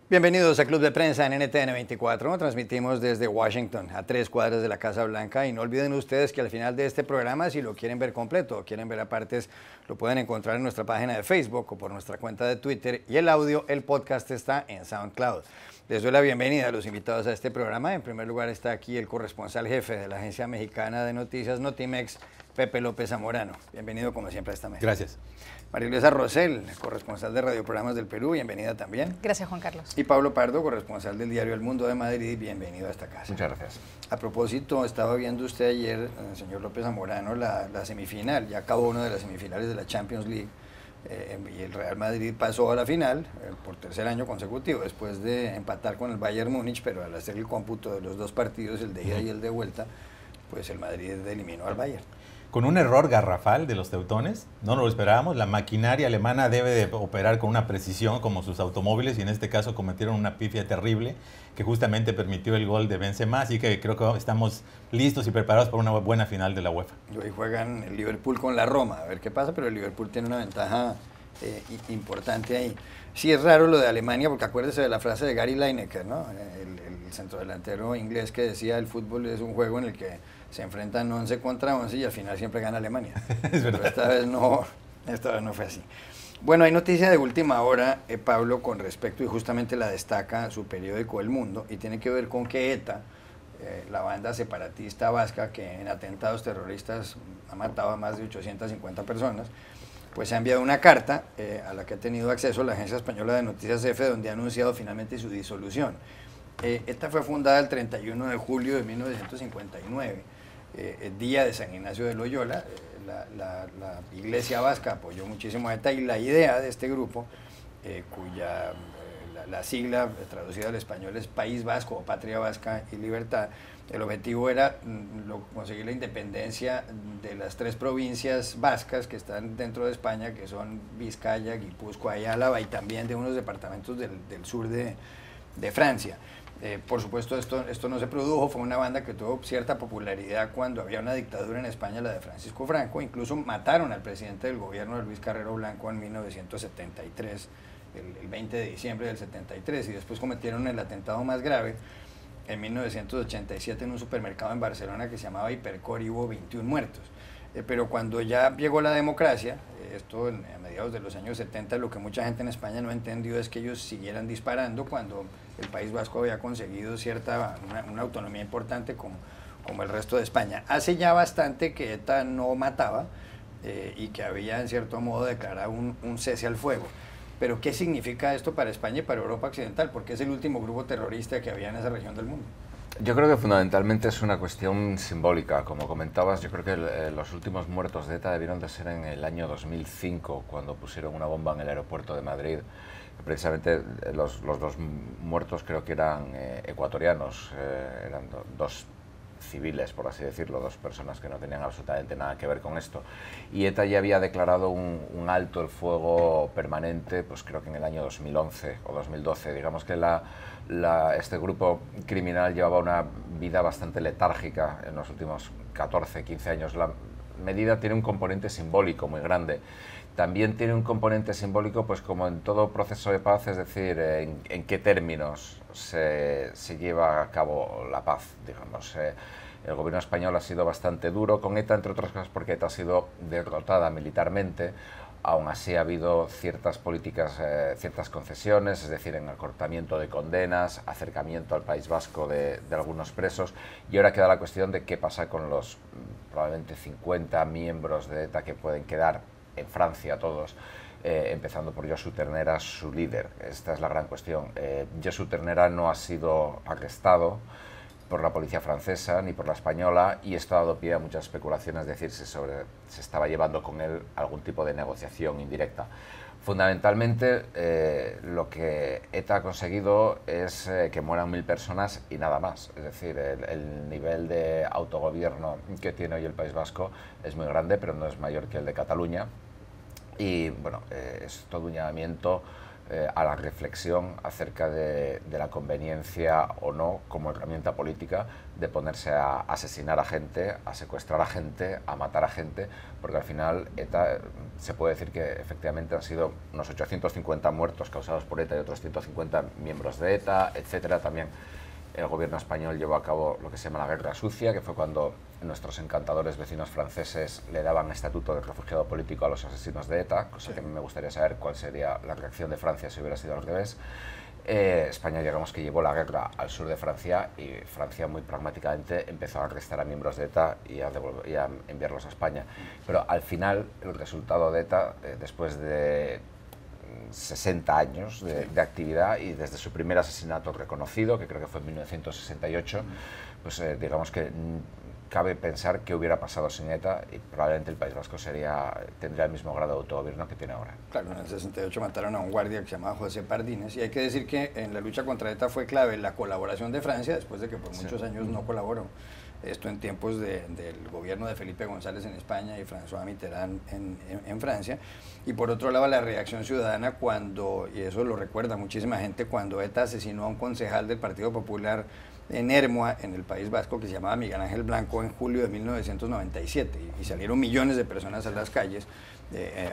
Bienvenidos a Club de Prensa en NTN 24. Transmitimos desde Washington, a 3 cuadras de la Casa Blanca. Y no olviden ustedes que al final de este programa, si lo quieren ver completo o quieren ver a partes, lo pueden encontrar en nuestra página de Facebook o por nuestra cuenta de Twitter. Y el audio, el podcast está en SoundCloud. Les doy la bienvenida a los invitados a este programa. En primer lugar está aquí el corresponsal jefe de la agencia mexicana de noticias Notimex, Pepe López Zamorano. Bienvenido como siempre a esta mesa. Gracias. María Luisa Rosell, corresponsal de Radioprogramas del Perú, bienvenida también. Gracias, Juan Carlos. Y Pablo Pardo, corresponsal del diario El Mundo de Madrid, bienvenido a esta casa. Muchas gracias. A propósito, estaba viendo usted ayer, señor López Zamorano, la semifinal, ya acabó una de las semifinales de la Champions League, y el Real Madrid pasó a la final por tercer año consecutivo, después de empatar con el Bayern Múnich, pero al hacer el cómputo de los dos partidos, el de ida y el de vuelta, pues el Madrid eliminó al Bayern. Con un error garrafal de los teutones, no lo esperábamos. La maquinaria alemana debe de operar con una precisión como sus automóviles y en este caso cometieron una pifia terrible que justamente permitió el gol de Benzema, así que creo que estamos listos y preparados para una buena final de la UEFA. Y hoy juegan el Liverpool con la Roma, a ver qué pasa, pero el Liverpool tiene una ventaja importante ahí. Sí es raro lo de Alemania, porque acuérdese de la frase de Gary Lineker, ¿no? El centrodelantero inglés que decía el fútbol es un juego en el que se enfrentan 11 contra 11 y al final siempre gana Alemania. Pero esta vez no fue así. Bueno, hay noticia de última hora, Pablo, con respecto, y justamente la destaca su periódico El Mundo, y tiene que ver con que ETA, la banda separatista vasca que en atentados terroristas ha matado a más de 850 personas, pues ha enviado una carta a la que ha tenido acceso la Agencia Española de Noticias EFE, donde ha anunciado finalmente su disolución. Esta fue fundada el 31 de julio de 1959, el día de San Ignacio de Loyola. La iglesia vasca apoyó muchísimo a ETA y la idea de este grupo, cuya la sigla traducida al español es País Vasco o Patria Vasca y Libertad, el objetivo era conseguir la independencia de las 3 provincias vascas que están dentro de España, que son Vizcaya, Guipúzcoa y Álava, y también de unos departamentos del sur de Francia. Por supuesto, esto no se produjo, fue una banda que tuvo cierta popularidad cuando había una dictadura en España, la de Francisco Franco. Incluso mataron al presidente del gobierno, de Luis Carrero Blanco, en 1973, el 20 de diciembre del 73, y después cometieron el atentado más grave en 1987 en un supermercado en Barcelona que se llamaba Hipercor y hubo 21 muertos. Pero cuando ya llegó la democracia, esto a mediados de los años 70, lo que mucha gente en España no entendió es que ellos siguieran disparando cuando el País Vasco había conseguido una autonomía importante como el resto de España. Hace ya bastante que ETA no mataba y que había en cierto modo declarado un cese al fuego. Pero ¿qué significa esto para España y para Europa Occidental? Porque es el último grupo terrorista que había en esa región del mundo. Yo creo que fundamentalmente es una cuestión simbólica. Como comentabas, yo creo que los últimos muertos de ETA debieron de ser en el año 2005, cuando pusieron una bomba en el aeropuerto de Madrid. Precisamente los 2 muertos creo que eran ecuatorianos, eran 2 civiles, por así decirlo, 2 personas que no tenían absolutamente nada que ver con esto. Y ETA ya había declarado un alto el fuego permanente, pues creo que en el año 2011 o 2012. Digamos que este grupo criminal llevaba una vida bastante letárgica en los últimos 14, 15 años. La medida tiene un componente simbólico muy grande. También tiene un componente simbólico, pues como en todo proceso de paz, es decir, en qué términos se lleva a cabo la paz, digamos. El gobierno español ha sido bastante duro con ETA, entre otras cosas porque ETA ha sido derrotada militarmente. Aún así ha habido ciertas políticas, ciertas concesiones, es decir, en acortamiento de condenas, acercamiento al País Vasco de algunos presos, y ahora queda la cuestión de qué pasa con los probablemente 50 miembros de ETA que pueden quedar en Francia, todos, empezando por Josu Ternera, su líder. Esta es la gran cuestión. Josu Ternera no ha sido arrestado por la policía francesa ni por la española, y esto ha dado pie a muchas especulaciones, es decir, se estaba llevando con él algún tipo de negociación indirecta. Fundamentalmente, lo que ETA ha conseguido es que mueran 1000 personas y nada más. Es decir, el nivel de autogobierno que tiene hoy el País Vasco es muy grande, pero no es mayor que el de Cataluña. Y bueno, es todo un llamamiento a la reflexión acerca de la conveniencia o no, como herramienta política, de ponerse a asesinar a gente, a secuestrar a gente, a matar a gente, porque al final ETA, se puede decir que efectivamente han sido unos 850 muertos causados por ETA y otros 150 miembros de ETA, etcétera. También el gobierno español llevó a cabo lo que se llama la Guerra Sucia, que fue cuando nuestros encantadores vecinos franceses le daban estatuto de refugiado político a los asesinos de ETA, cosa que a mí me gustaría saber cuál sería la reacción de Francia si hubiera sido al revés. España, digamos que llevó la guerra al sur de Francia, y Francia muy pragmáticamente empezó a arrestar a miembros de ETA y a enviarlos a España. Pero al final el resultado de ETA, después de 60 años de actividad y desde su primer asesinato reconocido, que creo que fue en 1968, pues digamos que cabe pensar qué hubiera pasado sin ETA, y probablemente el País Vasco tendría el mismo grado de autogobierno que tiene ahora. Claro, en el 68 mataron a un guardia que se llamaba José Pardines, y hay que decir que en la lucha contra ETA fue clave la colaboración de Francia, después de que por muchos años no colaboró. Esto en tiempos del gobierno de Felipe González en España y François Mitterrand en Francia. Y por otro lado, la reacción ciudadana cuando, y eso lo recuerda muchísima gente, cuando ETA asesinó a un concejal del Partido Popular en Ermua, en el País Vasco, que se llamaba Miguel Ángel Blanco, en julio de 1997. Y salieron millones de personas a las calles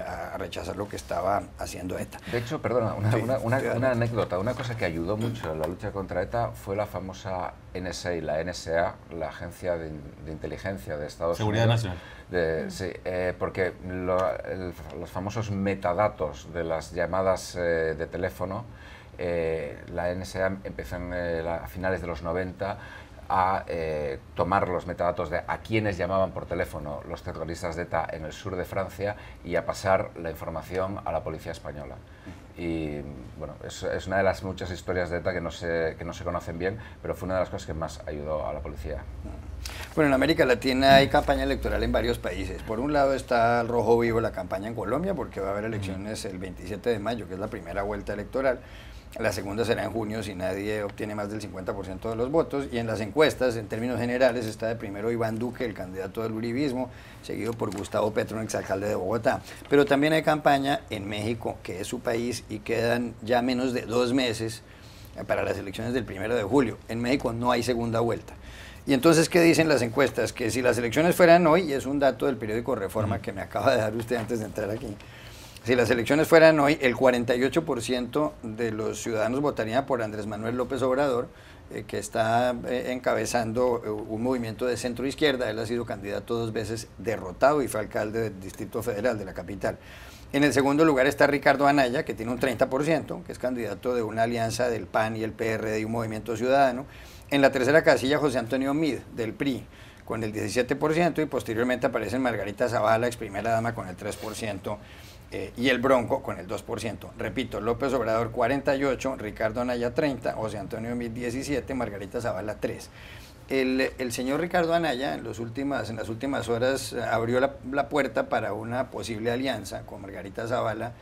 a rechazar lo que estaba haciendo ETA. De hecho, perdona, una anécdota, una cosa que ayudó mucho en la lucha contra ETA fue la famosa NSA y la NSA, la Agencia de Inteligencia de Estados Seguridad Unidos. Nacional. Sí, porque los famosos metadatos de las llamadas de teléfono, la NSA empezó a finales de los 90 a tomar los metadatos de a quienes llamaban por teléfono los terroristas de ETA en el sur de Francia y a pasar la información a la policía española. Y bueno, es una de las muchas historias de ETA que no se conocen bien, pero fue una de las cosas que más ayudó a la policía. Bueno, en América Latina hay campaña electoral en varios países. Por un lado está al rojo vivo la campaña en Colombia, porque va a haber elecciones el 27 de mayo, que es la primera vuelta electoral. La segunda será en junio si nadie obtiene más del 50% de los votos, y en las encuestas, en términos generales, está de primero Iván Duque, el candidato del uribismo, seguido por Gustavo Petro, exalcalde de Bogotá. Pero también hay campaña en México, que es su país, y quedan ya menos de 2 meses para las elecciones del 1 de julio. En México no hay segunda vuelta. Y entonces, ¿qué dicen las encuestas? Que si las elecciones fueran hoy, y es un dato del periódico Reforma que me acaba de dar usted antes de entrar aquí, si las elecciones fueran hoy, el 48% de los ciudadanos votarían por Andrés Manuel López Obrador, que está encabezando un movimiento de centro izquierda. Él ha sido candidato 2 veces, derrotado, y fue alcalde del Distrito Federal de la capital. En el segundo lugar está Ricardo Anaya, que tiene un 30%, que es candidato de una alianza del PAN y el PRD y un movimiento ciudadano. En la tercera casilla, José Antonio Meade, del PRI, con el 17%, y posteriormente aparecen Margarita Zavala, ex primera dama, con el 3%, y el Bronco con el 2%. Repito, López Obrador 48%, Ricardo Anaya 30%, José Antonio Meade 17%, Margarita Zavala 3%. El señor Ricardo Anaya en las últimas horas abrió la puerta para una posible alianza con Margarita Zavala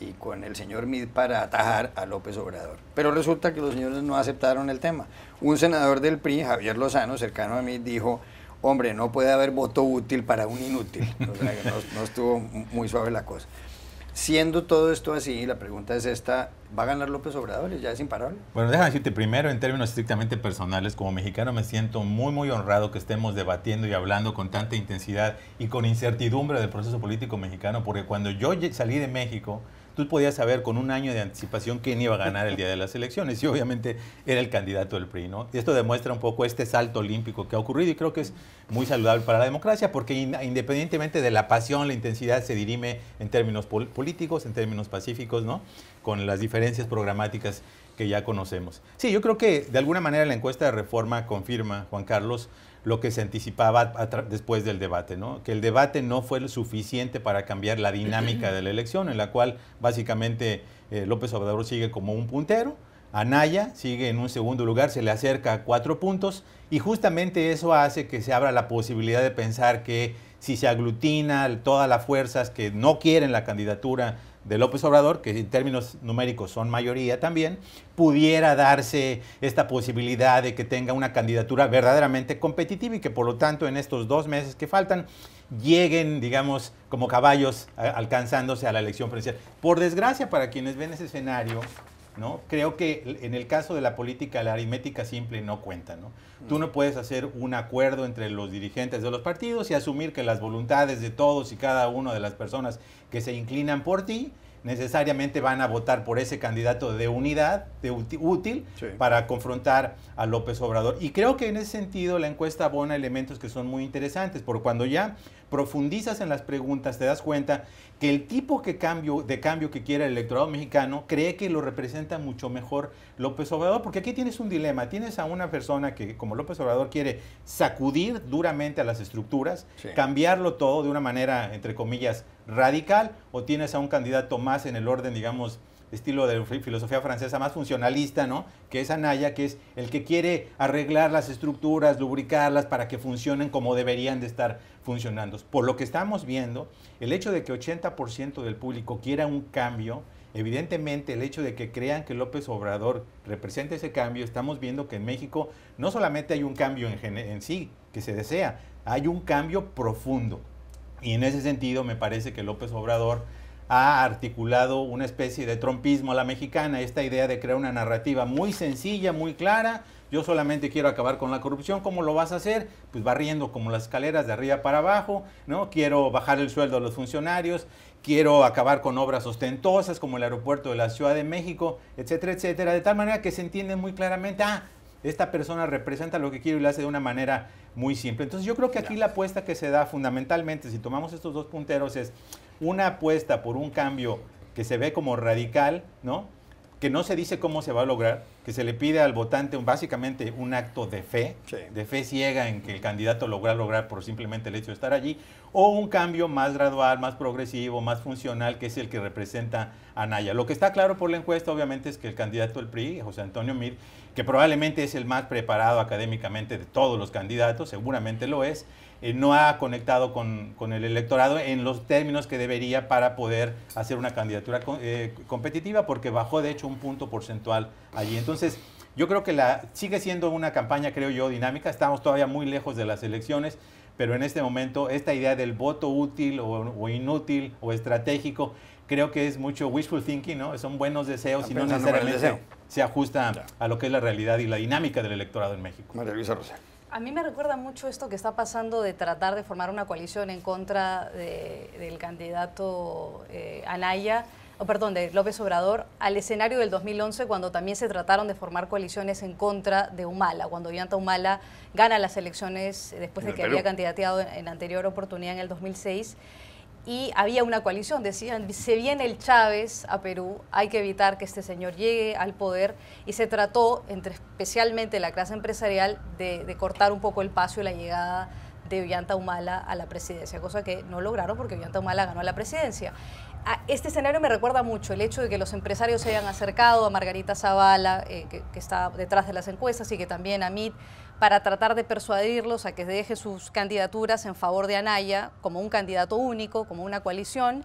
y con el señor Meade para atajar a López Obrador. Pero resulta que los señores no aceptaron el tema. Un senador del PRI, Javier Lozano, cercano a Meade, dijo: hombre, no puede haber voto útil para un inútil. O sea, que no estuvo muy suave la cosa. Siendo todo esto así, la pregunta es esta: ¿va a ganar López Obrador? ¿Ya es imparable? Bueno, déjame decirte primero, en términos estrictamente personales, como mexicano me siento muy honrado que estemos debatiendo y hablando con tanta intensidad y con incertidumbre del proceso político mexicano, porque cuando yo salí de México, tú podías saber con un año de anticipación quién iba a ganar el día de las elecciones, y obviamente era el candidato del PRI, ¿no? Y esto demuestra un poco este salto olímpico que ha ocurrido, y creo que es muy saludable para la democracia, porque independientemente de la pasión, la intensidad se dirime en términos políticos, en términos pacíficos, ¿no? Con las diferencias programáticas que ya conocemos. Sí, yo creo que de alguna manera la encuesta de Reforma confirma, Juan Carlos, lo que se anticipaba después del debate, ¿no? Que el debate no fue lo suficiente para cambiar la dinámica de la elección, en la cual básicamente López Obrador sigue como un puntero, Anaya sigue en un segundo lugar, se le acerca a 4 puntos, y justamente eso hace que se abra la posibilidad de pensar que si se aglutina todas las fuerzas que no quieren la candidatura de López Obrador, que en términos numéricos son mayoría también, pudiera darse esta posibilidad de que tenga una candidatura verdaderamente competitiva y que por lo tanto en estos 2 meses que faltan lleguen, digamos, como caballos alcanzándose a la elección presidencial. Por desgracia, para quienes ven ese escenario, ¿no? Creo que en el caso de la política la aritmética simple no cuenta, ¿no? Tú no puedes hacer un acuerdo entre los dirigentes de los partidos y asumir que las voluntades de todos y cada una de las personas que se inclinan por ti necesariamente van a votar por ese candidato de unidad, de útil, sí, para confrontar a López Obrador. Y creo que en ese sentido la encuesta abona elementos que son muy interesantes, porque cuando ya profundizas en las preguntas te das cuenta que el tipo de cambio que quiere el electorado mexicano cree que lo representa mucho mejor López Obrador, porque aquí tienes un dilema, tienes a una persona que como López Obrador quiere sacudir duramente a las estructuras, sí, cambiarlo todo de una manera, entre comillas, radical, o tienes a un candidato más en el orden, digamos, estilo de filosofía francesa, más funcionalista, ¿no? Que es Anaya, que es el que quiere arreglar las estructuras, lubricarlas para que funcionen como deberían de estar funcionando. Por lo que estamos viendo, el hecho de que 80% del público quiera un cambio, evidentemente el hecho de que crean que López Obrador representa ese cambio, estamos viendo que en México no solamente hay un cambio en sí que se desea, hay un cambio profundo. Y en ese sentido me parece que López Obrador ha articulado una especie de trumpismo a la mexicana, esta idea de crear una narrativa muy sencilla, muy clara. Yo solamente quiero acabar con la corrupción. ¿Cómo lo vas a hacer? Pues barriendo como las escaleras de arriba para abajo, ¿no? Quiero bajar el sueldo a los funcionarios, quiero acabar con obras ostentosas como el aeropuerto de la Ciudad de México, etcétera, etcétera, de tal manera que se entiende muy claramente, esta persona representa lo que quiero y lo hace de una manera muy simple. Entonces yo creo que aquí la apuesta que se da fundamentalmente, si tomamos estos dos punteros, es una apuesta por un cambio que se ve como radical, ¿no? Que no se dice cómo se va a lograr, que se le pide al votante básicamente un acto de fe, sí, de fe ciega en que el candidato lograr por simplemente el hecho de estar allí, o un cambio más gradual, más progresivo, más funcional, que es el que representa a Anaya. Lo que está claro por la encuesta, obviamente, es que el candidato del PRI, José Antonio Meade, que probablemente es el más preparado académicamente de todos los candidatos, seguramente lo es, no ha conectado con el electorado en los términos que debería para poder hacer una candidatura competitiva, porque bajó de hecho un punto porcentual allí. Entonces, yo creo que sigue siendo una campaña, creo yo, dinámica. Estamos todavía muy lejos de las elecciones, pero en este momento esta idea del voto útil o inútil o estratégico, creo que es mucho wishful thinking, ¿no? Son buenos deseos y no necesariamente se ajusta a lo que es la realidad y la dinámica del electorado en México. María Luisa Rosa. A mí me recuerda mucho esto que está pasando de tratar de formar una coalición en contra del candidato Anaya, de López Obrador, al escenario del 2011, cuando también se trataron de formar coaliciones en contra de Humala, cuando Ollanta Humala gana las elecciones después de que había candidateado en la anterior oportunidad en el 2006. Y había una coalición, decían, se viene el Chávez a Perú, hay que evitar que este señor llegue al poder, y se trató, especialmente la clase empresarial, de cortar un poco el paso y la llegada de Ollanta Humala a la presidencia, cosa que no lograron porque Ollanta Humala ganó la presidencia. Este escenario me recuerda mucho el hecho de que los empresarios se hayan acercado a Margarita Zavala, que está detrás de las encuestas, y que también a Meade, para tratar de persuadirlos a que deje sus candidaturas en favor de Anaya como un candidato único, como una coalición.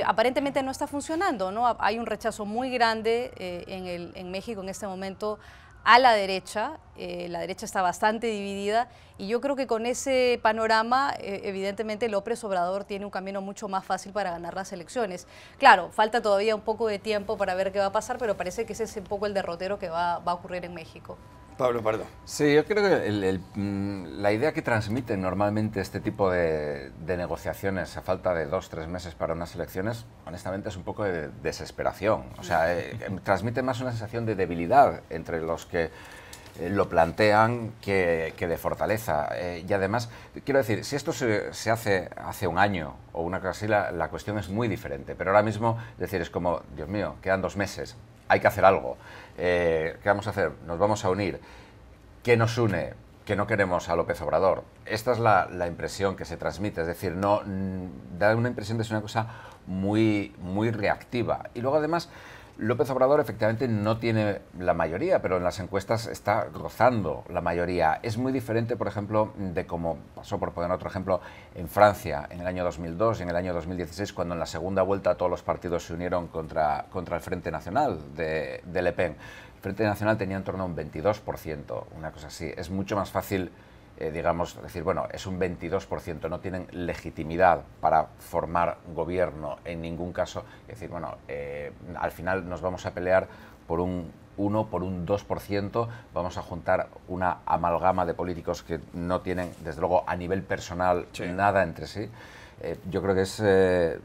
Aparentemente no está funcionando, ¿no? Hay un rechazo muy grande en México en este momento a la derecha está bastante dividida, y yo creo que con ese panorama, evidentemente López Obrador tiene un camino mucho más fácil para ganar las elecciones. Claro, falta todavía un poco de tiempo para ver qué va a pasar, pero parece que ese es un poco el derrotero que va a ocurrir en México. Pablo Pardo. Sí, yo creo que la idea que transmiten normalmente este tipo de negociaciones a falta de 2-3 meses para unas elecciones, honestamente es un poco de desesperación. O sea, transmite más una sensación de debilidad entre los que lo plantean que de fortaleza. Y además, quiero decir, si esto se hace un año o una cosa así, la cuestión es muy diferente. Pero ahora mismo, decir, es como, Dios mío, quedan 2 meses, hay que hacer algo. ¿Qué vamos a hacer? Nos vamos a unir. ¿Qué nos une? Que no queremos a López Obrador. Esta es la impresión que se transmite, es decir, da una impresión de ser una cosa muy, muy reactiva. Y luego además, López Obrador efectivamente no tiene la mayoría, pero en las encuestas está rozando la mayoría. Es muy diferente, por ejemplo, de cómo pasó, por poner otro ejemplo, en Francia en el año 2002 y en el año 2016, cuando en la segunda vuelta todos los partidos se unieron contra el Frente Nacional de Le Pen. El Frente Nacional tenía en torno a un 22%, una cosa así. Es mucho más fácil, digamos, decir, bueno, es un 22%, no tienen legitimidad para formar gobierno en ningún caso. Es decir, bueno, al final nos vamos a pelear por un 1, por un 2%, vamos a juntar una amalgama de políticos que no tienen, desde luego, a nivel personal, nada entre sí. Yo creo que es,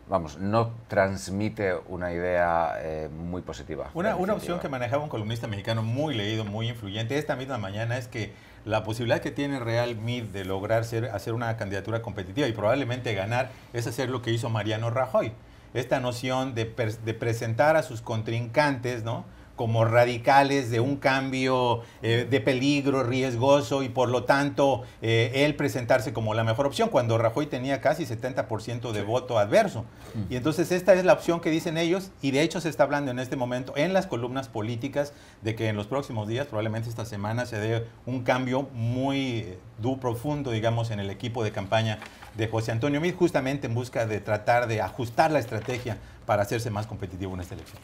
vamos, no transmite una idea muy positiva. Una opción que manejaba un columnista mexicano muy leído, muy influyente, esta misma mañana, es que la posibilidad que tiene Real Mid de lograr hacer una candidatura competitiva y probablemente ganar es hacer lo que hizo Mariano Rajoy. Esta noción de presentar a sus contrincantes, ¿no?, como radicales de un cambio de peligro, riesgoso, y por lo tanto él presentarse como la mejor opción, cuando Rajoy tenía casi 70% de voto adverso. Y entonces esta es la opción que dicen ellos, y de hecho se está hablando en este momento en las columnas políticas de que en los próximos días, probablemente esta semana, se dé un cambio muy profundo, digamos, en el equipo de campaña de José Antonio Meade, justamente en busca de tratar de ajustar la estrategia para hacerse más competitivo en esta elección.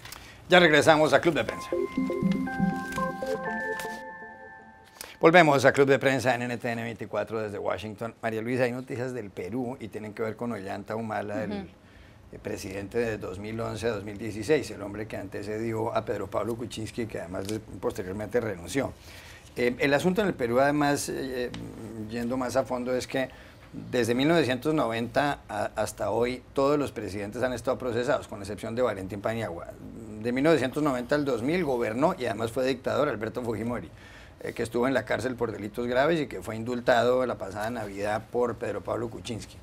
Ya regresamos a Club de Prensa. Volvemos a Club de Prensa en NTN 24 desde Washington. María Luisa, hay noticias del Perú y tienen que ver con Ollanta Humala, el presidente de 2011 a 2016, el hombre que antecedió a Pedro Pablo Kuczynski, que además posteriormente renunció. El asunto en el Perú, además, yendo más a fondo, es que desde 1990 hasta hoy todos los presidentes han estado procesados, con excepción de Valentín Paniagua. De 1990 al 2000 gobernó y además fue dictador Alberto Fujimori, que estuvo en la cárcel por delitos graves y que fue indultado la pasada Navidad por Pedro Pablo Kuczynski.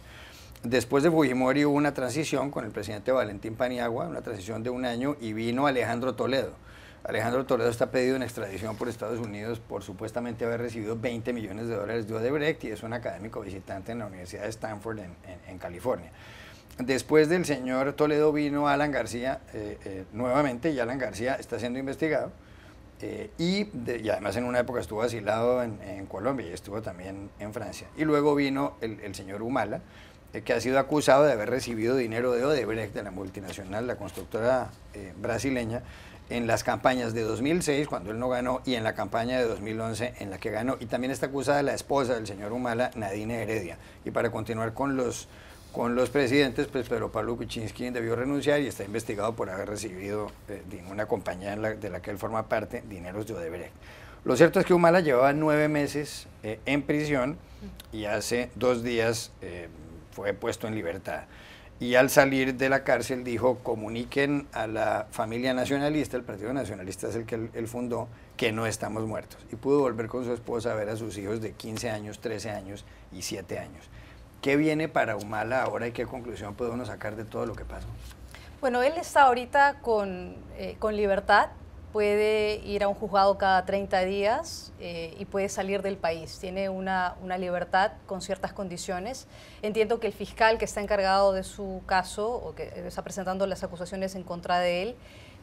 Después de Fujimori hubo una transición con el presidente Valentín Paniagua, una transición de un año, y vino Alejandro Toledo. Alejandro Toledo está pedido en extradición por Estados Unidos por supuestamente haber recibido $20 millones de Odebrecht, y es un académico visitante en la Universidad de Stanford en California. Después del señor Toledo vino Alan García nuevamente, y Alan García está siendo investigado y además en una época estuvo asilado en Colombia y estuvo también en Francia. Y luego vino el señor Humala, que ha sido acusado de haber recibido dinero de Odebrecht, de la multinacional, la constructora brasileña, en las campañas de 2006, cuando él no ganó, y en la campaña de 2011, en la que ganó. Y también está acusada la esposa del señor Humala, Nadine Heredia. Y para continuar con los presidentes, pues Pedro Pablo Kuczynski debió renunciar y está investigado por haber recibido de una compañía de la que él forma parte dineros de Odebrecht. Lo cierto es que Humala llevaba 9 meses en prisión y hace 2 días fue puesto en libertad. Y al salir de la cárcel dijo: comuniquen a la familia nacionalista, el Partido Nacionalista es el que él fundó, que no estamos muertos. Y pudo volver con su esposa a ver a sus hijos de 15 años, 13 años y 7 años. ¿Qué viene para Humala ahora y qué conclusión puede uno sacar de todo lo que pasó? Bueno, él está ahorita con libertad, puede ir a un juzgado cada 30 días y puede salir del país. Tiene una libertad con ciertas condiciones. Entiendo que el fiscal que está encargado de su caso, o que está presentando las acusaciones en contra de él,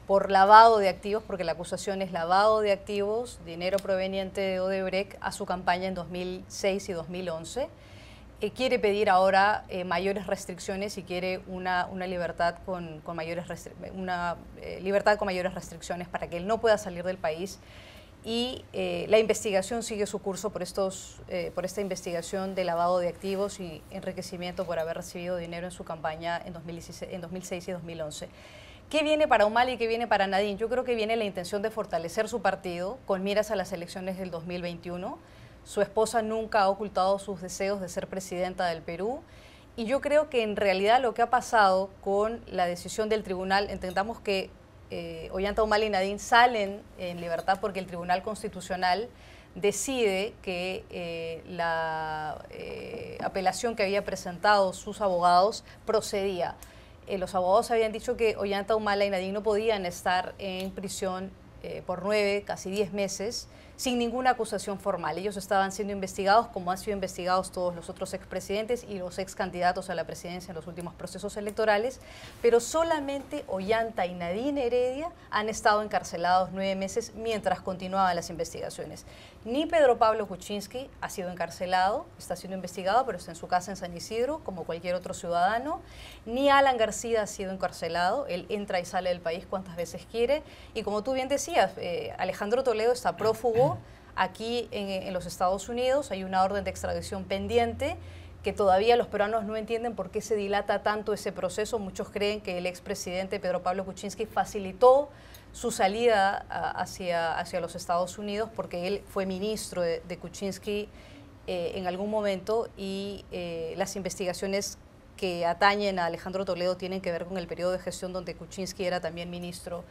por lavado de activos, porque la acusación es lavado de activos, dinero proveniente de Odebrecht a su campaña en 2006 y 2011, quiere pedir ahora mayores restricciones y quiere una libertad con mayores restricciones para que él no pueda salir del país. Y la investigación sigue su curso por esta investigación de lavado de activos y enriquecimiento por haber recibido dinero en su campaña en 2006 y 2011. ¿Qué viene para Humala y qué viene para Nadine? Yo creo que viene la intención de fortalecer su partido con miras a las elecciones del 2021. Su esposa nunca ha ocultado sus deseos de ser presidenta del Perú, y yo creo que en realidad lo que ha pasado con la decisión del tribunal, entendamos que Ollanta Humala y Nadine salen en libertad porque el Tribunal Constitucional decide que la apelación que había presentado sus abogados procedía. Los abogados habían dicho que Ollanta Humala y Nadine no podían estar en prisión por 9, casi 10 meses, sin ninguna acusación formal. Ellos estaban siendo investigados como han sido investigados todos los otros expresidentes y los excandidatos a la presidencia en los últimos procesos electorales, pero solamente Ollanta y Nadine Heredia han estado encarcelados 9 meses mientras continuaban las investigaciones. Ni Pedro Pablo Kuczynski ha sido encarcelado, está siendo investigado, pero está en su casa en San Isidro, como cualquier otro ciudadano. Ni Alan García ha sido encarcelado, él entra y sale del país cuantas veces quiere. Y como tú bien decías, Alejandro Toledo está prófugo aquí en los Estados Unidos, hay una orden de extradición pendiente, que todavía los peruanos no entienden por qué se dilata tanto ese proceso. Muchos creen que el expresidente Pedro Pablo Kuczynski facilitó su salida hacia los Estados Unidos porque él fue ministro de Kuczynski en algún momento y las investigaciones que atañen a Alejandro Toledo tienen que ver con el periodo de gestión donde Kuczynski era también ministro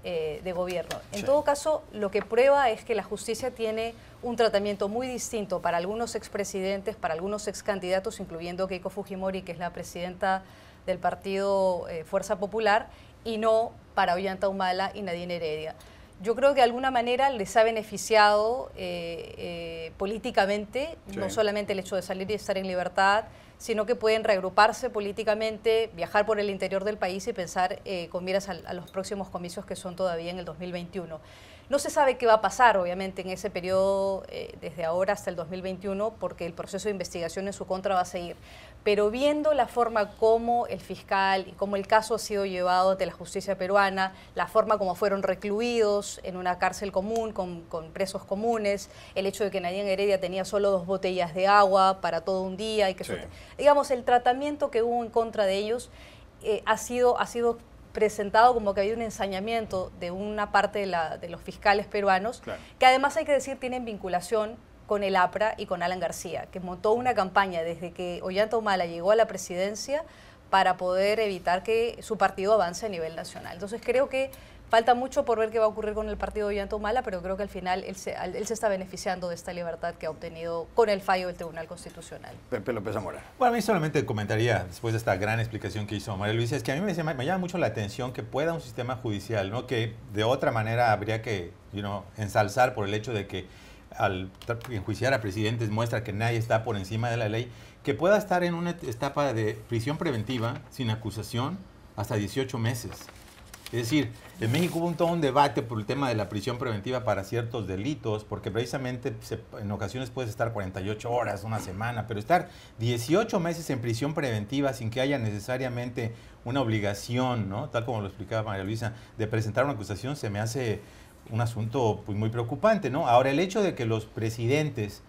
de gobierno. En todo caso, lo que prueba es que la justicia tiene un tratamiento muy distinto para algunos expresidentes, para algunos excandidatos, incluyendo Keiko Fujimori, que es la presidenta del partido Fuerza Popular, y no para Ollanta Humala y Nadine Heredia. Yo creo que de alguna manera les ha beneficiado políticamente, no solamente el hecho de salir y estar en libertad, sino que pueden reagruparse políticamente, viajar por el interior del país y pensar con miras a los próximos comicios que son todavía en el 2021. No se sabe qué va a pasar, obviamente, en ese periodo desde ahora hasta el 2021, porque el proceso de investigación en su contra va a seguir. Pero viendo la forma como el fiscal y cómo el caso ha sido llevado ante la justicia peruana, la forma como fueron recluidos en una cárcel común con presos comunes, el hecho de que Nadine Heredia tenía solo 2 botellas de agua para todo un día y que digamos, el tratamiento que hubo en contra de ellos ha sido presentado como que había un ensañamiento de una parte de los fiscales peruanos, que además hay que decir tienen vinculación con el APRA y con Alan García, que montó una campaña desde que Ollanta Humala llegó a la presidencia para poder evitar que su partido avance a nivel nacional. Entonces creo que falta mucho por ver qué va a ocurrir con el partido de Ollanta Humala, pero creo que al final él se está beneficiando de esta libertad que ha obtenido con el fallo del Tribunal Constitucional. Pepe López Zamora. Bueno, a mí solamente comentaría, después de esta gran explicación que hizo María Luisa, es que a mí me llama mucho la atención que pueda un sistema judicial, ¿no? Que de otra manera habría que ensalzar por el hecho de que al enjuiciar a presidentes muestra que nadie está por encima de la ley, que pueda estar en una etapa de prisión preventiva sin acusación hasta 18 meses. Es decir, en México hubo todo un debate por el tema de la prisión preventiva para ciertos delitos, porque precisamente en ocasiones puedes estar 48 horas, una semana, pero estar 18 meses en prisión preventiva sin que haya necesariamente una obligación, ¿no? Tal como lo explicaba María Luisa, de presentar una acusación, se me hace un asunto pues, muy preocupante, ¿no? Ahora, el hecho de que los presidentes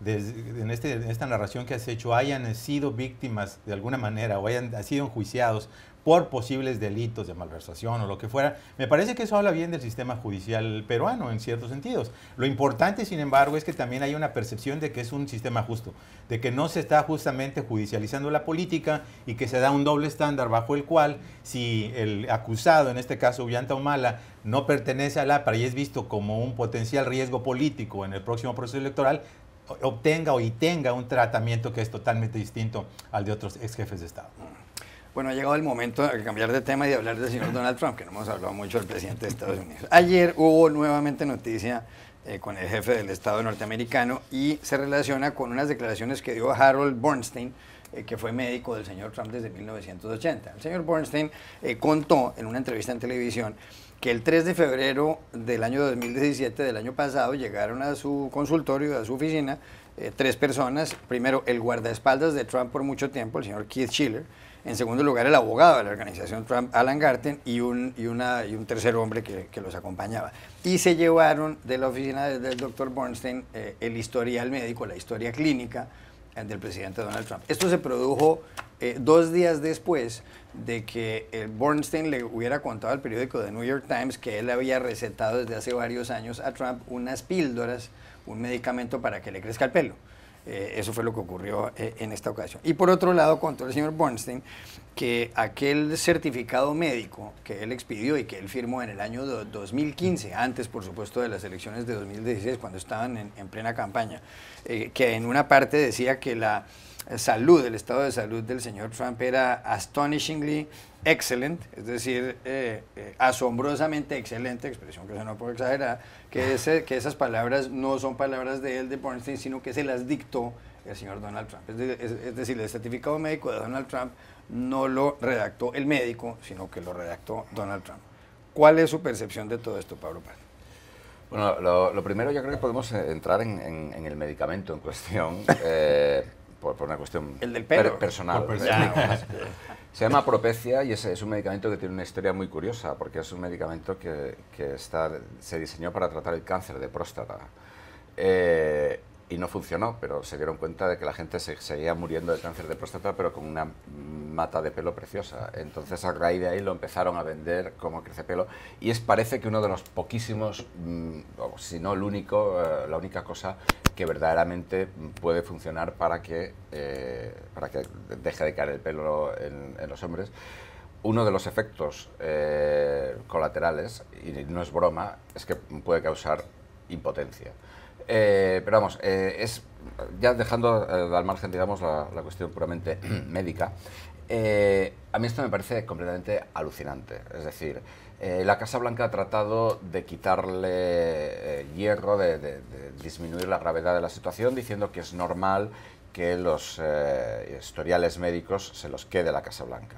en esta narración que has hecho hayan sido víctimas de alguna manera o hayan sido enjuiciados por posibles delitos de malversación o lo que fuera, me parece que eso habla bien del sistema judicial peruano en ciertos sentidos. Lo importante, sin embargo, es que también hay una percepción de que es un sistema justo, de que no se está justamente judicializando la política y que se da un doble estándar bajo el cual si el acusado, en este caso Ollanta Humala, no pertenece al APRA y es visto como un potencial riesgo político en el próximo proceso electoral, obtenga y tenga un tratamiento que es totalmente distinto al de otros ex jefes de Estado. Bueno, ha llegado el momento de cambiar de tema y de hablar del señor Donald Trump, que no hemos hablado mucho del presidente de Estados Unidos. Ayer hubo nuevamente noticia con el jefe del Estado norteamericano y se relaciona con unas declaraciones que dio Harold Bernstein, que fue médico del señor Trump desde 1980. El señor Bernstein contó en una entrevista en televisión que el 3 de febrero del año 2017, del año pasado, llegaron a su consultorio, a su oficina, 3 personas. Primero, el guardaespaldas de Trump por mucho tiempo, el señor Keith Schiller. En segundo lugar, el abogado de la organización Trump, Alan Garten, y un tercer hombre que los acompañaba. Y se llevaron de la oficina del doctor Bernstein el historial médico, la historia clínica del presidente Donald Trump. Esto se produjo 2 días después de que Bernstein le hubiera contado al periódico The New York Times que él había recetado desde hace varios años a Trump unas píldoras, un medicamento para que le crezca el pelo. Eso fue lo que ocurrió en esta ocasión. Y por otro lado, contó el señor Bernstein que aquel certificado médico que él expidió y que él firmó en el año 2015, antes por supuesto de las elecciones de 2016, cuando estaban en plena campaña, que en una parte decía que la salud, el estado de salud del señor Trump era astonishingly excellent, es decir, asombrosamente excelente, expresión que no puedo exagerar, que esas palabras no son palabras de él, de Bernstein, sino que se las dictó el señor Donald Trump. Es decir, el certificado médico de Donald Trump no lo redactó el médico, sino que lo redactó Donald Trump. ¿Cuál es su percepción de todo esto, Pablo Paz? Bueno, lo primero yo creo que podemos entrar en el medicamento en cuestión, por una cuestión ¿El del pelo? Personal. Se llama Propecia y es un medicamento que tiene una historia muy curiosa, porque es un medicamento que se diseñó para tratar el cáncer de próstata. Y no funcionó, pero se dieron cuenta de que la gente se seguía muriendo de cáncer de próstata, pero con una mata de pelo preciosa. Entonces, a raíz de ahí lo empezaron a vender como crecepelo. Y parece que uno de los poquísimos, si no el único, la única cosa que verdaderamente puede funcionar para que deje de caer el pelo en los hombres. Uno de los efectos colaterales, y no es broma, es que puede causar impotencia. Pero vamos, ya dejando al margen, digamos, la cuestión puramente médica, a mí esto me parece completamente alucinante. Es decir, la Casa Blanca ha tratado de quitarle hierro, de disminuir la gravedad de la situación, diciendo que es normal que los historiales médicos se los quede la Casa Blanca.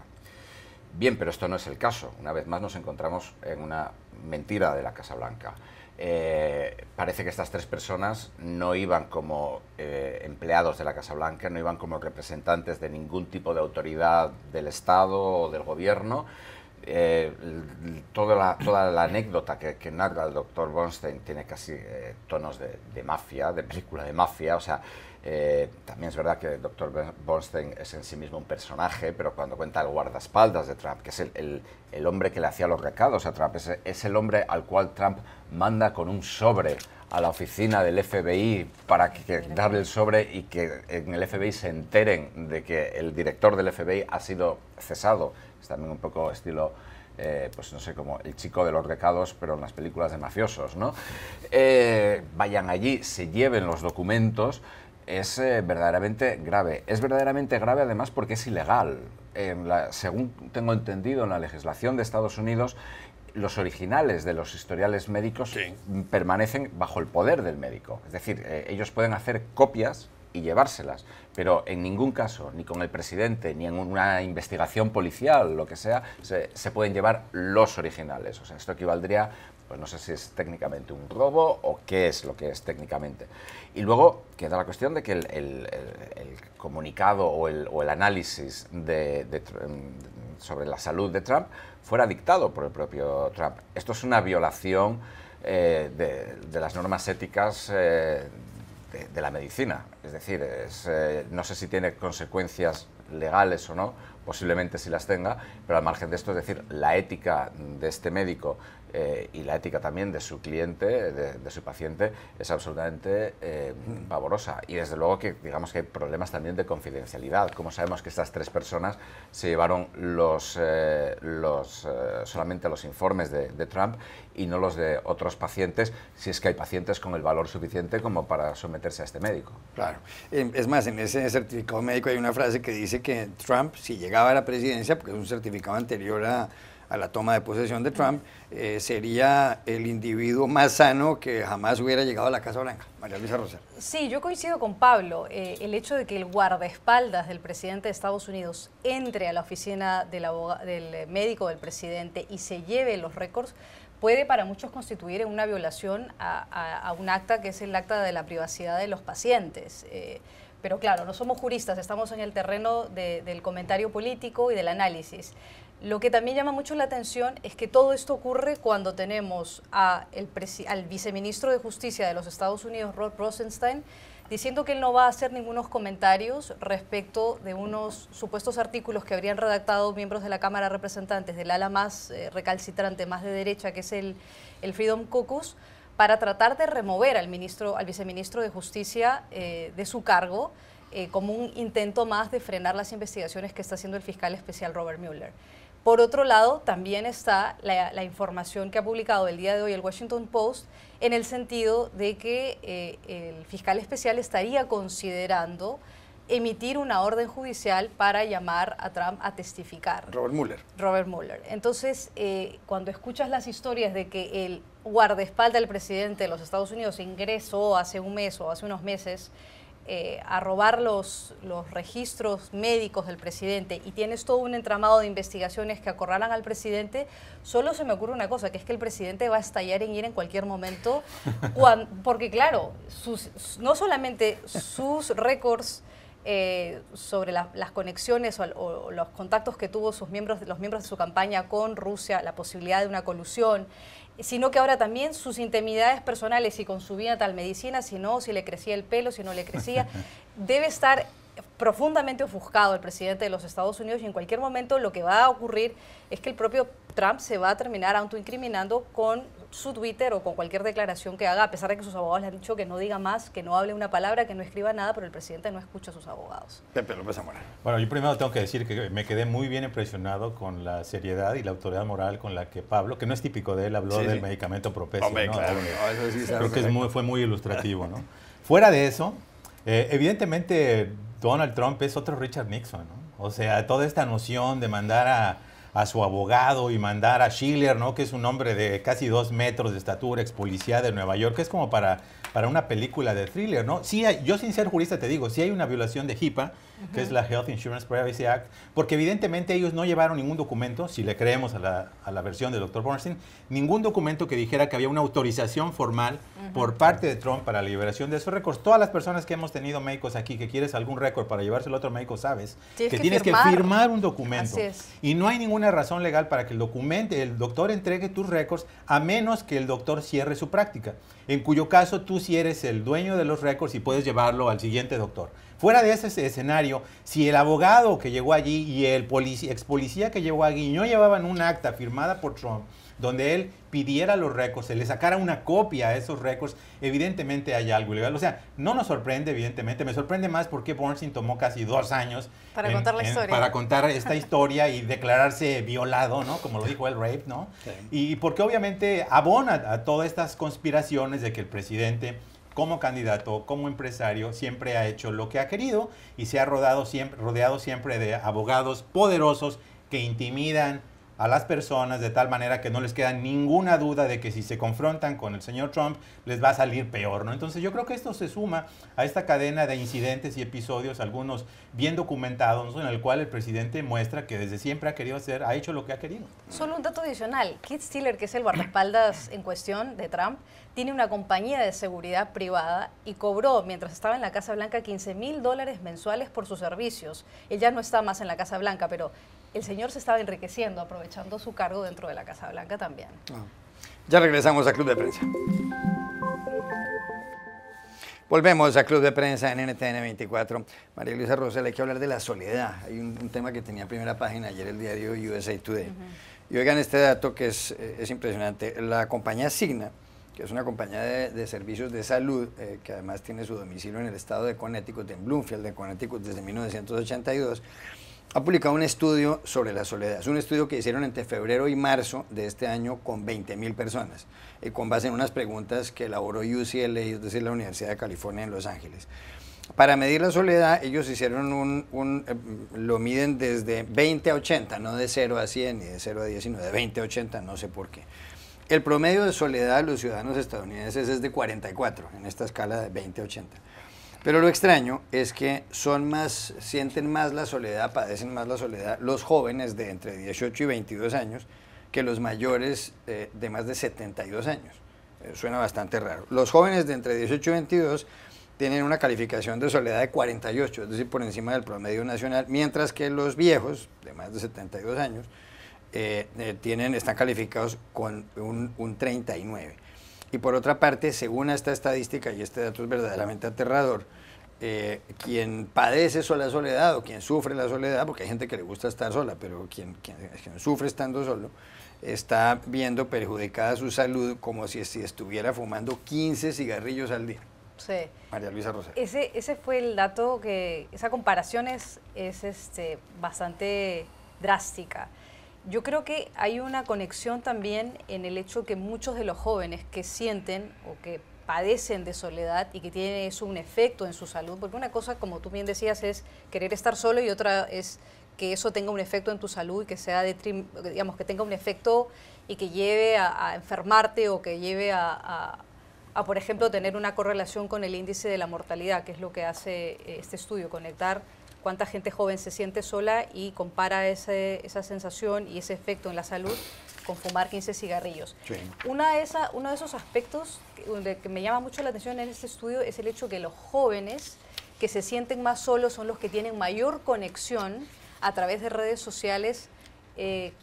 Bien, pero esto no es el caso. Una vez más nos encontramos en una mentira de la Casa Blanca. Parece que estas tres personas no iban como empleados de la Casa Blanca, no iban como representantes de ningún tipo de autoridad del Estado o del gobierno. Toda la anécdota que narra el doctor Bernstein tiene casi tonos de mafia, de película de mafia, o sea, también es verdad que el doctor Bernstein es en sí mismo un personaje, pero cuando cuenta el guardaespaldas de Trump, que es el hombre que le hacía los recados a Trump, es el hombre al cual Trump manda con un sobre a la oficina del FBI para darle el sobre y que en el FBI se enteren de que el director del FBI ha sido cesado. Es también un poco estilo, pues no sé, como el chico de los recados, pero en las películas de mafiosos, ¿no? Vayan allí, se lleven los documentos. Es verdaderamente grave. Es verdaderamente grave además porque es ilegal. Según tengo entendido, en la legislación de Estados Unidos, los originales de los historiales médicos permanecen bajo el poder del médico. Es decir, ellos pueden hacer copias y llevárselas, pero en ningún caso, ni con el presidente, ni en una investigación policial, lo que sea, se pueden llevar los originales. O sea, esto equivaldría, pues no sé si es técnicamente un robo o qué es lo que es técnicamente. Y luego queda la cuestión de que el comunicado o el análisis sobre la salud de Trump fuera dictado por el propio Trump. Esto es una violación de las normas éticas de la medicina. Es decir, no sé si tiene consecuencias legales o no, posiblemente sí las tenga, pero al margen de esto, es decir, la ética de este médico y la ética también de su cliente, de su paciente, es absolutamente pavorosa. Y desde luego que digamos que hay problemas también de confidencialidad. Como sabemos que estas tres personas se llevaron solamente los informes de Trump y no los de otros pacientes, si es que hay pacientes con el valor suficiente como para someterse a este médico. Claro. Es más, en ese certificado médico hay una frase que dice que Trump, si llegaba a la presidencia, porque es un certificado anterior a la toma de posesión de Trump, sería el individuo más sano que jamás hubiera llegado a la Casa Blanca. María Luisa Rosero. Sí, yo coincido con Pablo. El hecho de que el guardaespaldas del presidente de Estados Unidos entre a la oficina del médico del presidente y se lleve los récords puede para muchos constituir una violación a un acta que es el acta de la privacidad de los pacientes. Pero claro, no somos juristas, estamos en el terreno del comentario político y del análisis. Lo que también llama mucho la atención es que todo esto ocurre cuando tenemos al viceministro de Justicia de los Estados Unidos, Rod Rosenstein, diciendo que él no va a hacer ningunos comentarios respecto de unos supuestos artículos que habrían redactado miembros de la Cámara de Representantes del ala más recalcitrante, más de derecha, que es el Freedom Caucus, para tratar de remover al viceministro de Justicia de su cargo, como un intento más de frenar las investigaciones que está haciendo el fiscal especial Robert Mueller. Por otro lado, también está la información que ha publicado el día de hoy el Washington Post en el sentido de que el fiscal especial estaría considerando emitir una orden judicial para llamar a Trump a testificar. Robert Mueller. Entonces, cuando escuchas las historias de que el guardaespaldas del presidente de los Estados Unidos ingresó hace un mes o hace unos meses a robar los registros médicos del presidente y tienes todo un entramado de investigaciones que acorralan al presidente, solo se me ocurre una cosa, que es que el presidente va a estallar en ira en cualquier momento, porque claro, no solamente sus récords sobre las conexiones o los contactos que tuvo los miembros de su campaña con Rusia, la posibilidad de una colusión, sino que ahora también sus intimidades personales, si consumía tal medicina, si no, si le crecía el pelo, si no le crecía, debe estar profundamente ofuscado el presidente de los Estados Unidos y en cualquier momento lo que va a ocurrir es que el propio Trump se va a terminar autoincriminando con su Twitter o con cualquier declaración que haga, a pesar de que sus abogados le han dicho que no diga más, que no hable una palabra, que no escriba nada, pero el presidente no escucha a sus abogados. Pepe López Zamora. Bueno, yo primero tengo que decir que me quedé muy bien impresionado con la seriedad y la autoridad moral con la que Pablo, que no es típico de él, habló del medicamento Propecia. Hombre, ¿no? claro, eso sí creo que fue muy ilustrativo, ¿no? Fuera de eso, evidentemente Donald Trump es otro Richard Nixon, ¿no? O sea, toda esta noción de mandar a su abogado y mandar a Schiller, ¿no? Que es un hombre de casi 2 metros de estatura, ex policía de Nueva York, que es como para una película de thriller, ¿no? Sí yo sin ser jurista te digo, sí hay una violación de HIPAA, que es la Health Insurance Privacy Act, porque evidentemente ellos no llevaron ningún documento, si le creemos a la versión del Dr. Bornstein, ningún documento que dijera que había una autorización formal por parte de Trump para la liberación de esos récords. Todas las personas que hemos tenido médicos aquí, que quieres algún récord para llevárselo a otro médico, sabes que tienes que firmar un documento. Y no hay ninguna razón legal para que el doctor entregue tus récords a menos que el doctor cierre su práctica, en cuyo caso tú sí eres el dueño de los récords y puedes llevarlo al siguiente doctor. Fuera de ese escenario, si el abogado que llegó allí y el ex policía que llegó allí no llevaban un acta firmada por Trump, donde él pidiera los récords, se le sacara una copia a esos récords, evidentemente hay algo ilegal. O sea, no nos sorprende, evidentemente. Me sorprende más porque Bornstein tomó casi 2 años para contar la historia. Para contar esta historia y declararse violado, ¿no? Como lo dijo el rape, ¿no? Sí. Y porque obviamente abona a todas estas conspiraciones de que el presidente, como candidato, como empresario, siempre ha hecho lo que ha querido y se ha rodeado siempre de abogados poderosos que intimidan a las personas de tal manera que no les queda ninguna duda de que si se confrontan con el señor Trump les va a salir peor, ¿no? Entonces yo creo que esto se suma a esta cadena de incidentes y episodios, algunos bien documentados, ¿no? En el cual el presidente muestra que desde siempre ha querido hacer, ha hecho lo que ha querido. Solo un dato adicional, Keith Stiller, que es el guardaespaldas en cuestión de Trump, tiene una compañía de seguridad privada y cobró, mientras estaba en la Casa Blanca, $15,000 mensuales por sus servicios. Él ya no está más en la Casa Blanca, pero el señor se estaba enriqueciendo, aprovechando su cargo dentro de la Casa Blanca también. Ya regresamos a Club de Prensa. Volvemos a Club de Prensa en NTN 24. María Luisa Rosell, hay que hablar de la soledad. Hay un tema que tenía primera página ayer el diario USA Today. Y oigan este dato que es impresionante. La compañía Cigna, que es una compañía de servicios de salud, que además tiene su domicilio en el estado de Connecticut, en Bloomfield, de Connecticut, desde 1982, ha publicado un estudio sobre la soledad. Es un estudio que hicieron entre febrero y marzo de este año con 20,000 personas, con base en unas preguntas que elaboró UCLA, es decir, la Universidad de California en Los Ángeles. Para medir la soledad, ellos hicieron lo miden desde 20 a 80, no de 0 a 100 ni de 0 a 10, sino de 20 a 80, no sé por qué. El promedio de soledad de los ciudadanos estadounidenses es de 44, en esta escala de 20 a 80. Pero lo extraño es que sienten más la soledad, padecen más la soledad los jóvenes de entre 18 y 22 años que los mayores de más de 72 años. Suena bastante raro. Los jóvenes de entre 18 y 22 tienen una calificación de soledad de 48, es decir, por encima del promedio nacional, mientras que los viejos de más de 72 años están calificados con un 39. Y por otra parte, según esta estadística, y este dato es verdaderamente aterrador, quien padece la soledad o quien sufre la soledad, porque hay gente que le gusta estar sola, pero quien sufre estando solo, está viendo perjudicada su salud como si estuviera fumando 15 cigarrillos al día. Sí. María Luisa Rosell. Ese fue el dato esa comparación es bastante drástica. Yo creo que hay una conexión también en el hecho que muchos de los jóvenes que sienten o que padecen de soledad y que tiene eso un efecto en su salud, porque una cosa, como tú bien decías, es querer estar solo y otra es que eso tenga un efecto en tu salud y que sea, digamos, que tenga un efecto y que lleve a enfermarte o que lleve a, por ejemplo, tener una correlación con el índice de la mortalidad, que es lo que hace este estudio, conectar cuánta gente joven se siente sola y compara esa sensación y ese efecto en la salud con fumar 15 cigarrillos. Sí. Uno de esos aspectos que me llama mucho la atención en este estudio es el hecho que los jóvenes que se sienten más solos son los que tienen mayor conexión a través de redes sociales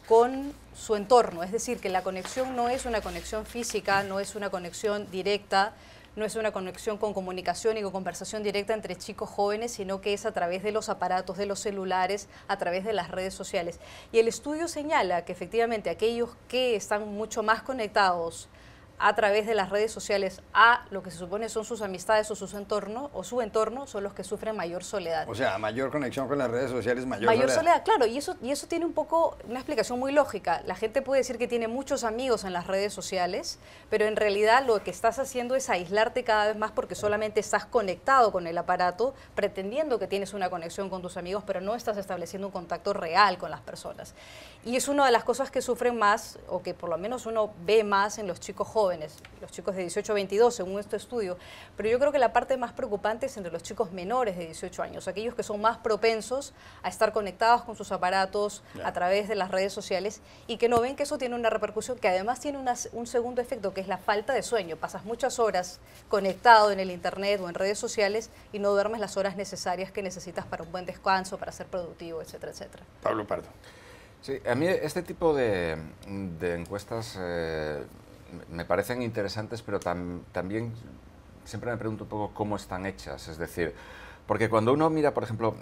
con su entorno. Es decir, que la conexión no es una conexión física, no es una conexión directa, no es una conexión con comunicación y con conversación directa entre chicos jóvenes, sino que es a través de los aparatos, de los celulares, a través de las redes sociales. Y el estudio señala que efectivamente aquellos que están mucho más conectados a través de las redes sociales a lo que se supone son sus amistades o su entorno son los que sufren mayor soledad. O sea, mayor conexión con las redes sociales, mayor soledad, claro, y eso tiene un poco una explicación muy lógica. La gente puede decir que tiene muchos amigos en las redes sociales, pero en realidad lo que estás haciendo es aislarte cada vez más porque solamente estás conectado con el aparato, pretendiendo que tienes una conexión con tus amigos, pero no estás estableciendo un contacto real con las personas. Y es una de las cosas que sufren más, o que por lo menos uno ve más en los chicos jóvenes, los chicos de 18 a 22, según este estudio. Pero yo creo que la parte más preocupante es entre los chicos menores de 18 años, aquellos que son más propensos a estar conectados con sus aparatos a través de las redes sociales y que no ven que eso tiene una repercusión que además tiene un segundo efecto, que es la falta de sueño. Pasas muchas horas conectado en el internet o en redes sociales y no duermes las horas necesarias que necesitas para un buen descanso, para ser productivo, etcétera, etcétera. Pablo Pardo. Sí, a mí este tipo de encuestas me parecen interesantes, pero también siempre me pregunto un poco cómo están hechas. Es decir, porque cuando uno mira, por ejemplo,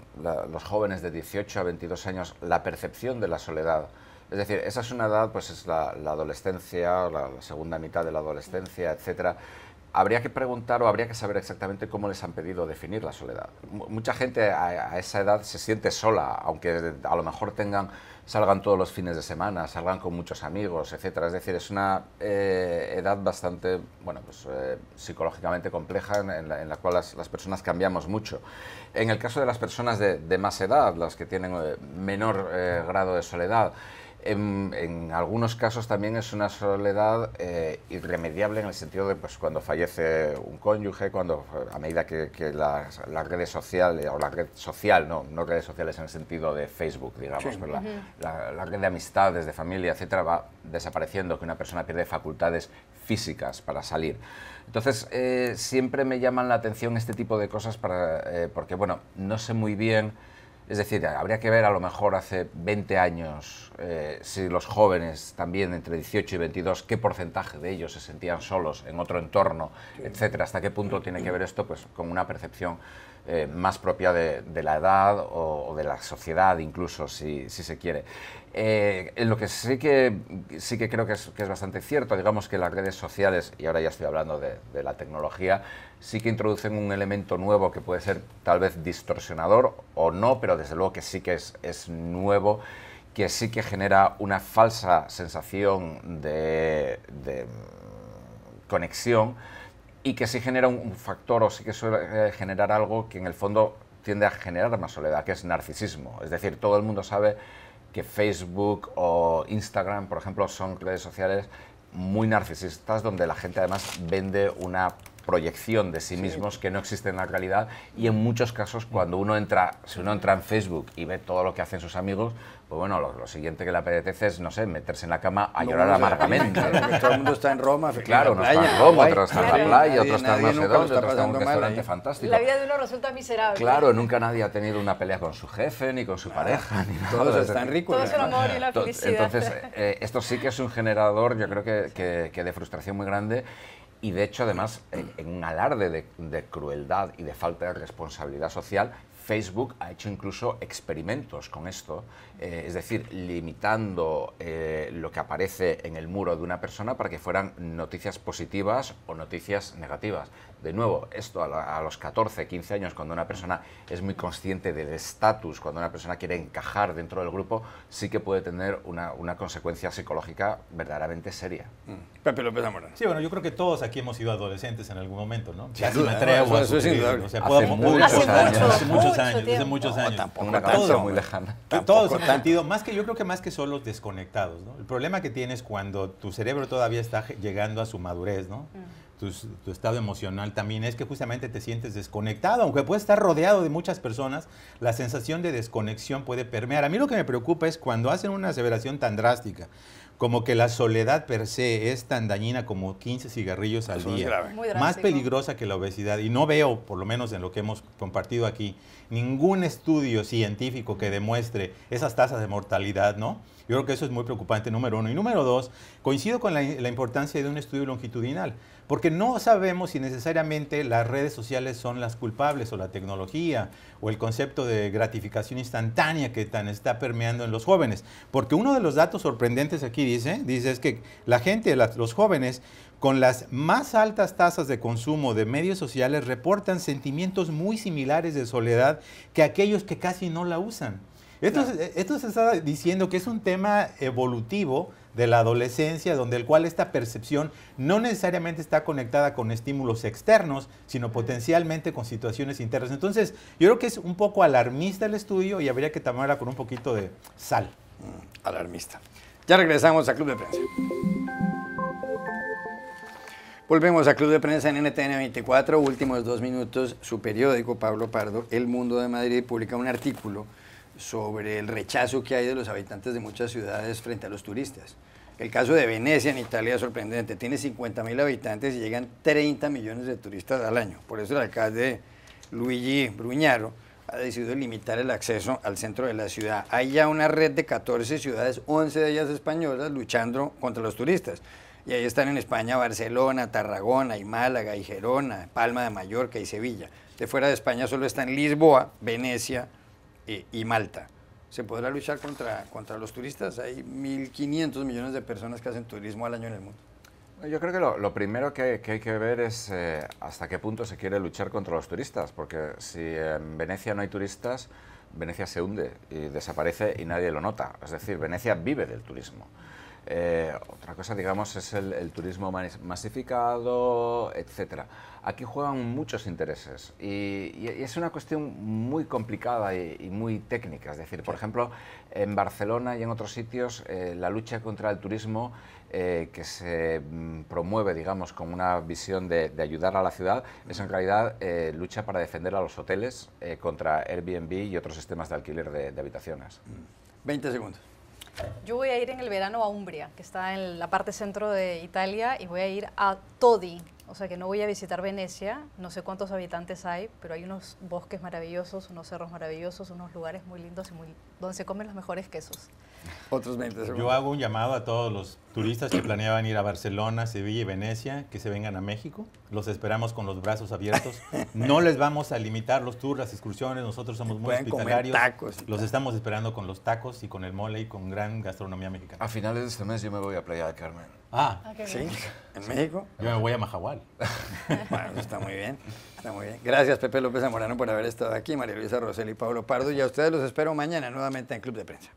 los jóvenes de 18 a 22 años, la percepción de la soledad, es decir, esa es una edad, pues es la adolescencia, la segunda mitad de la adolescencia, etcétera. Habría que preguntar o habría que saber exactamente cómo les han pedido definir la soledad. Mucha gente a esa edad se siente sola, aunque a lo mejor salgan todos los fines de semana, salgan con muchos amigos, etcétera. Es decir, es una edad bastante, bueno, pues, psicológicamente compleja en la cual las personas cambiamos mucho. En el caso de las personas de más edad, las que tienen menor grado de soledad, en algunos casos también es una soledad irremediable en el sentido de pues, cuando fallece un cónyuge, a medida que las redes sociales, o la red social, no redes sociales en el sentido de Facebook, digamos, sí. Pero la red de amistades, de familia, etcétera, va desapareciendo, que una persona pierde facultades físicas para salir. Entonces, siempre me llaman la atención este tipo de cosas porque, bueno, no sé muy bien. Es decir, habría que ver a lo mejor hace 20 años si los jóvenes también entre 18 y 22, qué porcentaje de ellos se sentían solos en otro entorno, etcétera. Hasta qué punto tiene que ver esto pues, con una percepción más propia de la edad o de la sociedad incluso, si se quiere. En lo que sí que creo que es bastante cierto, digamos que las redes sociales, y ahora ya estoy hablando de la tecnología, sí que introducen un elemento nuevo que puede ser tal vez distorsionador o no, pero desde luego que sí que es nuevo, que sí que genera una falsa sensación de conexión y que sí genera un factor o sí que suele generar algo que en el fondo tiende a generar más soledad, que es narcisismo. Es decir, todo el mundo sabe que Facebook o Instagram, por ejemplo, son redes sociales muy narcisistas donde la gente además vende una proyección de sí mismos que no existe en la realidad y en muchos casos cuando si uno entra en Facebook y ve todo lo que hacen sus amigos, pues bueno, lo siguiente que le apetece es, no sé, meterse en la cama a llorar amargamente. Claro, todo el mundo está en Roma. Claro, uno está en Roma, otro está en la playa, otro está en no sé dónde, otro está en un restaurante fantástico. La vida de uno resulta miserable. Claro, nunca nadie ha tenido una pelea con su jefe, ni con su pareja, ni nada. Todos están ricos. Todo es el amor y la felicidad. Entonces, esto sí que es un generador, yo creo que de frustración muy grande. Y de hecho, además, en un alarde de crueldad y de falta de responsabilidad social, Facebook ha hecho incluso experimentos con esto, es decir, limitando lo que aparece en el muro de una persona para que fueran noticias positivas o noticias negativas. De nuevo, esto a los 14, 15 años, cuando una persona es muy consciente del estatus, cuando una persona quiere encajar dentro del grupo, sí que puede tener una consecuencia psicológica verdaderamente seria. Pepe López Zamorano. Sí, bueno, yo creo que todos aquí hemos sido adolescentes en algún momento, ¿no? Sin Casi duda, me atrevo eso es indudable. o sea, Hace muchos años. Hace muchos años, hace tiempo. muchos años. Tampoco Una tanto, canción muy hombre. lejana. Todos hemos sentido, yo creo que más que solo desconectados, ¿no? El problema que tienes cuando tu cerebro todavía está llegando a su madurez, ¿no? Tu estado emocional también es que justamente te sientes desconectado, aunque puedes estar rodeado de muchas personas, la sensación de desconexión puede permear. A mí lo que me preocupa es cuando hacen una aseveración tan drástica, como que la soledad per se es tan dañina como 15 cigarrillos al Eso es día, grave. Muy más drástico. peligrosa que la obesidad. Y no veo, por lo menos en lo que hemos compartido aquí, ningún estudio científico que demuestre esas tasas de mortalidad, ¿no? Yo creo que eso es muy preocupante, número uno. Y número dos, coincido con la importancia de un estudio longitudinal, porque no sabemos si necesariamente las redes sociales son las culpables, o la tecnología, o el concepto de gratificación instantánea que tan está permeando en los jóvenes. Porque uno de los datos sorprendentes aquí dice es que la gente, los jóvenes, con las más altas tasas de consumo de medios sociales, reportan sentimientos muy similares de soledad que aquellos que casi no la usan. Esto se está diciendo que es un tema evolutivo de la adolescencia, donde el cual esta percepción no necesariamente está conectada con estímulos externos, sino potencialmente con situaciones internas. Entonces, yo creo que es un poco alarmista el estudio y habría que tomarla con un poquito de sal. Alarmista. Ya regresamos a Club de Prensa. Volvemos a Club de Prensa en NTN 24, últimos 2 minutos. Su periódico, Pablo Pardo, El Mundo de Madrid, publica un artículo sobre el rechazo que hay de los habitantes de muchas ciudades frente a los turistas. El caso de Venecia en Italia es sorprendente. Tiene 50.000 habitantes y llegan 30 millones de turistas al año. Por eso el alcalde Luigi Brugnaro ha decidido limitar el acceso al centro de la ciudad. Hay ya una red de 14 ciudades, 11 de ellas españolas, luchando contra los turistas. Y ahí están en España Barcelona, Tarragona, y Málaga, y Gerona, Palma de Mallorca y Sevilla. De fuera de España solo están Lisboa, Venecia y Malta. ¿Se podrá luchar contra los turistas? Hay 1.500 millones de personas que hacen turismo al año en el mundo. Yo creo que lo primero que hay que ver es hasta qué punto se quiere luchar contra los turistas, porque si en Venecia no hay turistas, Venecia se hunde y desaparece y nadie lo nota. Es decir, Venecia vive del turismo. Otra cosa, digamos, es el turismo masificado, etcétera. Aquí juegan muchos intereses y es una cuestión muy complicada y muy técnica. Es decir, por ejemplo, en Barcelona y en otros sitios, la lucha contra el turismo que se promueve, digamos, con una visión de ayudar a la ciudad, es en realidad lucha para defender a los hoteles contra Airbnb y otros sistemas de alquiler de habitaciones. 20 segundos. Yo voy a ir en el verano a Umbria, que está en la parte centro de Italia, y voy a ir a Todi. O sea que no voy a visitar Venecia, no sé cuántos habitantes hay, pero hay unos bosques maravillosos, unos cerros maravillosos, unos lugares muy lindos y donde se comen los mejores quesos. Otros 20 segundos. Yo hago un llamado a todos los turistas que planeaban ir a Barcelona, Sevilla y Venecia, que se vengan a México. Los esperamos con los brazos abiertos. No les vamos a limitar los tours, las excursiones. Nosotros somos muy Pueden comer hospitalarios. tacos y Los tal. estamos esperando con los tacos y con el mole y con gran gastronomía mexicana. A finales de este mes yo me voy a Playa del Carmen. Qué ¿Sí? bien. ¿En México? Yo me voy a Mahahual. Bueno, eso está muy bien. Está muy bien. Gracias, Pepe López Zamorano, por haber estado aquí, María Luisa Rosel y Pablo Pardo. Y a ustedes los espero mañana nuevamente en Club de Prensa.